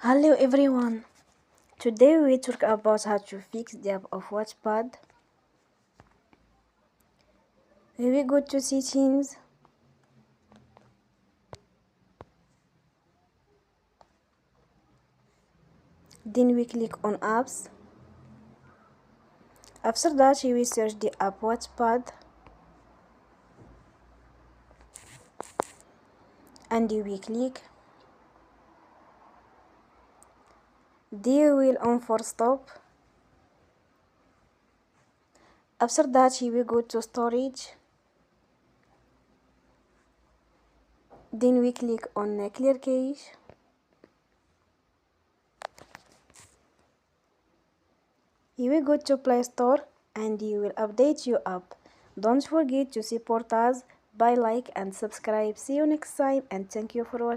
Hello everyone. Today we talk about how to fix the app of Wattpad. We go to settings. Then we click on apps. After that we will search the app Wattpad. And we click. Then we will on for stop. After that we will go to storage. Then we click on clear cache. You will go to Play Store and you will update your app. Don't forget to support us by like and subscribe. See you next time and thank you for watching.